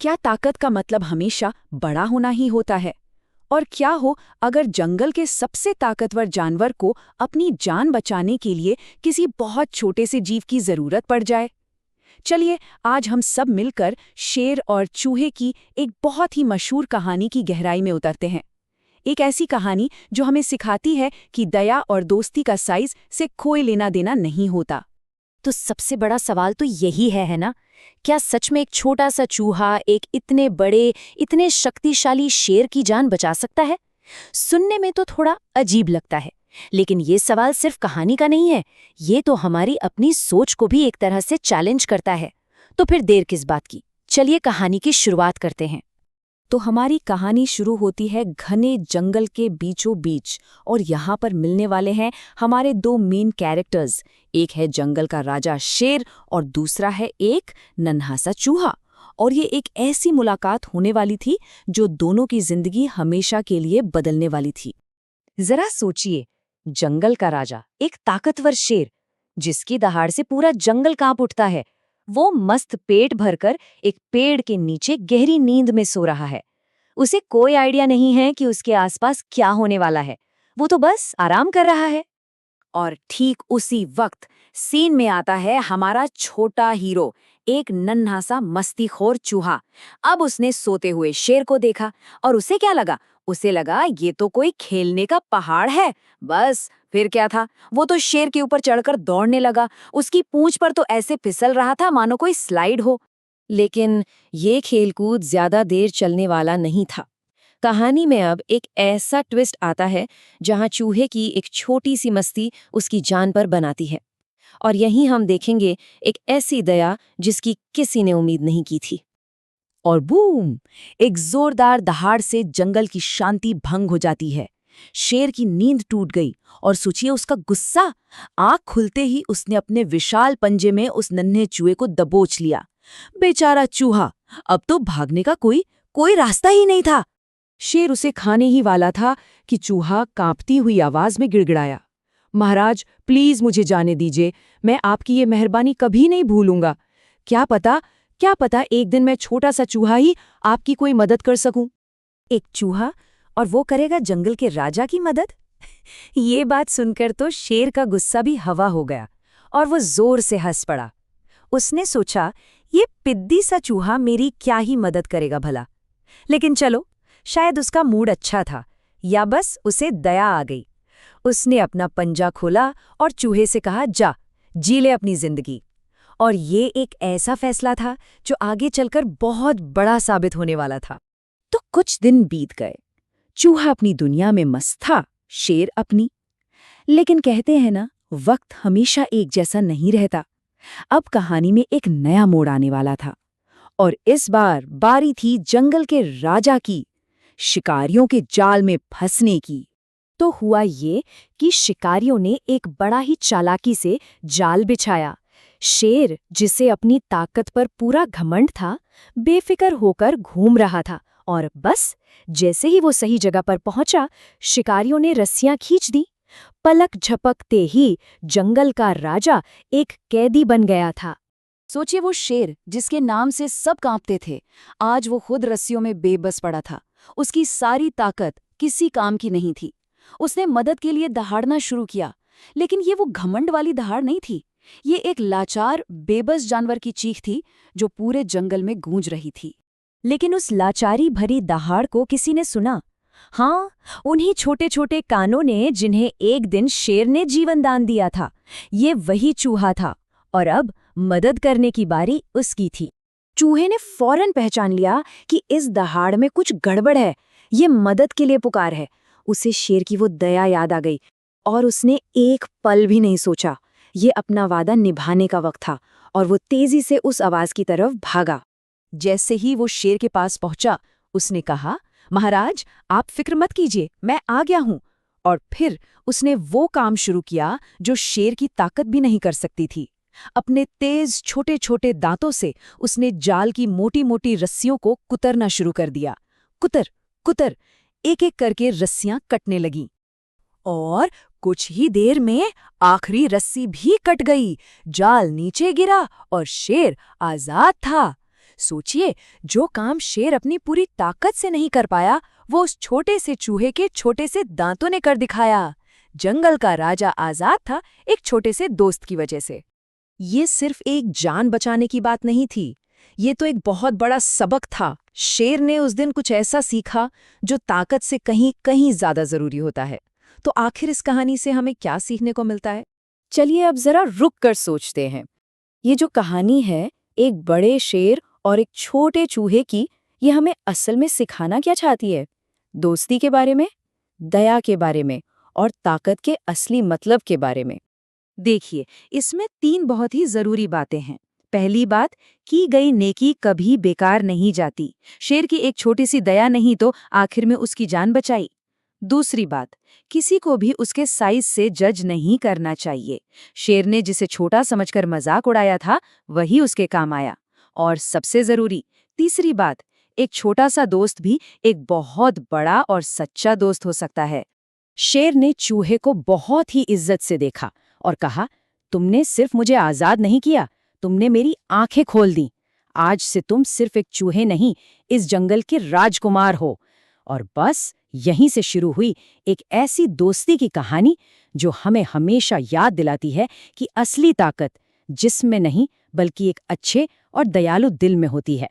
क्या ताकत का मतलब हमेशा बड़ा होना ही होता है? और क्या हो अगर जंगल के सबसे ताकतवर जानवर को अपनी जान बचाने के लिए किसी बहुत छोटे से जीव की जरूरत पड़ जाए? चलिए आज हम सब मिलकर शेर और चूहे की एक बहुत ही मशहूर कहानी की गहराई में उतरते हैं। एक ऐसी कहानी जो हमें सिखाती है कि दया और दोस्ती का साइज से कोई लेना देना नहीं होता। तो सबसे बड़ा सवाल तो यही है ना? क्या सच में एक छोटा सा चूहा एक इतने बड़े, इतने शक्तिशाली शेर की जान बचा सकता है? सुनने में तो थोड़ा अजीब लगता है, लेकिन ये सवाल सिर्फ कहानी का नहीं है, ये तो हमारी अपनी सोच को भी एक तरह से चैलेंज करता है। तो फिर देर किस बात की? चलिए कहानी की शुरुआत करते हैं। तो हमारी कहानी शुरू होती है घने जंगल के बीचों बीच, और यहाँ पर मिलने वाले हैं हमारे दो मेन कैरेक्टर्स। एक है जंगल का राजा शेर और दूसरा है एक नन्हा सा चूहा। और ये एक ऐसी मुलाकात होने वाली थी जो दोनों की जिंदगी हमेशा के लिए बदलने वाली थी। जरा सोचिए, जंगल का राजा, एक ताकतवर शेर जिसकी दहाड़ से पूरा जंगल कांप उठता है, वो मस्त पेट भरकर एक पेड़ के नीचे गहरी नींद में सो रहा है। उसे कोई आइडिया नहीं है कि उसके आसपास क्या होने वाला है, वो तो बस आराम कर रहा है। और ठीक उसी वक्त सीन में आता है हमारा छोटा हीरो, एक नन्हा सा मस्तीखोर चूहा। अब उसने सोते हुए शेर को देखा और उसे क्या लगा? उसे लगा ये तो कोई खेलने का पहाड़ है। बस फिर क्या था, वो तो शेर के ऊपर चढ़कर दौड़ने लगा। उसकी पूंछ पर तो ऐसे फिसल रहा था मानो कोई स्लाइड हो। लेकिन ये खेलकूद ज्यादा देर चलने वाला नहीं था। कहानी में अब एक ऐसा ट्विस्ट आता है जहां चूहे की एक छोटी सी मस्ती उसकी जान पर बनाती है। और यहीं हम देखेंगे एक ऐसी दया जिसकी किसी ने उम्मीद नहीं की थी। और बूम! एक जोरदार दहाड़ से जंगल की शांति भंग हो जाती है। शेर की नींद टूट गई और सोचिए उसका गुस्सा। आंख खुलते ही उसने अपने विशाल पंजे में उस नन्हे चूहे को दबोच लिया। बेचारा चूहा, अब तो भागने का कोई रास्ता ही नहीं था। शेर उसे खाने ही वाला था कि चूहा कांपती हुई आवाज में गिड़गिड़ाया, महाराज प्लीज मुझे जाने दीजिए, मैं आपकी ये मेहरबानी कभी नहीं भूलूंगा। क्या पता एक दिन मैं छोटा सा चूहा ही आपकी कोई मदद कर सकूं। एक चूहा, और वो करेगा जंगल के राजा की मदद? ये बात सुनकर तो शेर का गुस्सा भी हवा हो गया और वो जोर से हंस पड़ा। उसने सोचा, ये पिद्दी सा चूहा मेरी क्या ही मदद करेगा भला। लेकिन चलो, शायद उसका मूड अच्छा था या बस उसे दया आ गई। उसने अपना पंजा खोला और चूहे से कहा, जा जी ले अपनी जिंदगी। और ये एक ऐसा फैसला था जो आगे चलकर बहुत बड़ा साबित होने वाला था। तो कुछ दिन बीत गए। चूहा अपनी दुनिया में मस्त था, शेर अपनी। लेकिन कहते हैं ना, वक्त हमेशा एक जैसा नहीं रहता। अब कहानी में एक नया मोड़ आने वाला था और इस बार बारी थी जंगल के राजा की, शिकारियों के जाल में फंसने की। तो हुआ ये कि शिकारियों ने एक बड़ा ही चालाकी से जाल बिछाया। शेर, जिसे अपनी ताकत पर पूरा घमंड था, बेफिक्र होकर घूम रहा था और बस जैसे ही वो सही जगह पर पहुंचा, शिकारियों ने रस्सियां खींच दी। पलक झपकते ही जंगल का राजा एक कैदी बन गया था। सोचिए, वो शेर जिसके नाम से सब कांपते थे, आज वो खुद रस्सियों में बेबस पड़ा था। उसकी सारी ताकत किसी काम की नहीं थी। उसने मदद के लिए दहाड़ना शुरू किया, लेकिन ये वो घमंड वाली दहाड़ नहीं थी। ये एक लाचार, बेबस जानवर की चीख थी जो पूरे जंगल में गूंज रही थी। लेकिन उस लाचारी भरी दहाड़ को किसी ने सुना। हाँ, उन्हीं छोटे छोटे कानों ने जिन्हें एक दिन शेर ने जीवन दान दिया था। ये वही चूहा था और अब मदद करने की बारी उसकी थी। चूहे ने फौरन पहचान लिया कि इस दहाड़ में कुछ गड़बड़ है, ये मदद के लिए पुकार है। उसे शेर की वो दया याद आ गई और उसने एक पल भी नहीं सोचा। ये अपना वादा निभाने का वक्त था और वो तेजी से उस आवाज की तरफ भागा। जैसे ही वो शेर के पास पहुंचा, उसने कहा, महाराज आप फिक्र मत कीजिए, मैं आ गया हूं। और फिर उसने वो काम शुरू किया जो शेर की ताकत भी नहीं कर सकती थी। अपने तेज छोटे छोटे दांतों से उसने जाल की मोटी मोटी रस्सियों को कुतरना शुरू कर दिया। कुतर कुतर, एक एक करके रस्सियां कटने लगीं। और कुछ ही देर में आखिरी रस्सी भी कट गई। जाल नीचे गिरा और शेर आजाद था। सोचिए, जो काम शेर अपनी पूरी ताकत से नहीं कर पाया, वो उस छोटे से चूहे के छोटे से दांतों ने कर दिखाया। जंगल का राजा आजाद था एक छोटे से दोस्त की वजह से। ये सिर्फ एक जान बचाने की बात नहीं थी, ये तो एक बहुत बड़ा सबक था। शेर ने उस दिन कुछ ऐसा सीखा जो ताकत से कहीं कहीं ज्यादा जरूरी होता है। तो आखिर इस कहानी से हमें क्या सीखने को मिलता है? चलिए अब जरा रुक कर सोचते हैं। ये जो कहानी है, एक बड़े शेर और एक छोटे चूहे की, ये हमें असल में सिखाना क्या चाहती है? दोस्ती के बारे में, दया के बारे में और ताकत के असली मतलब के बारे में। देखिए, इसमें 3 बहुत ही जरूरी बातें हैं। पहली बात, की गई नेकी कभी बेकार नहीं जाती। शेर की एक छोटी सी दया नहीं तो आखिर में उसकी जान बचाई। दूसरी बात, किसी को भी उसके साइज से जज नहीं करना चाहिए। शेर ने जिसे छोटा समझकर मजाक उड़ाया था, वही उसके काम आया। और सबसे जरूरी, तीसरी बात, एक छोटा सा दोस्त भी एक बहुत बड़ा और सच्चा दोस्त हो सकता है। शेर ने चूहे को बहुत ही इज्जत से देखा और कहा, तुमने सिर्फ मुझे आजाद नहीं किया, तुमने मेरी आंखें खोल दी। आज से तुम सिर्फ एक चूहे नहीं, इस जंगल के राजकुमार हो। और बस यहीं से शुरू हुई एक ऐसी दोस्ती की कहानी जो हमें हमेशा याद दिलाती है कि असली ताकत जिस्म में नहीं, बल्कि एक अच्छे और दयालु दिल में होती है।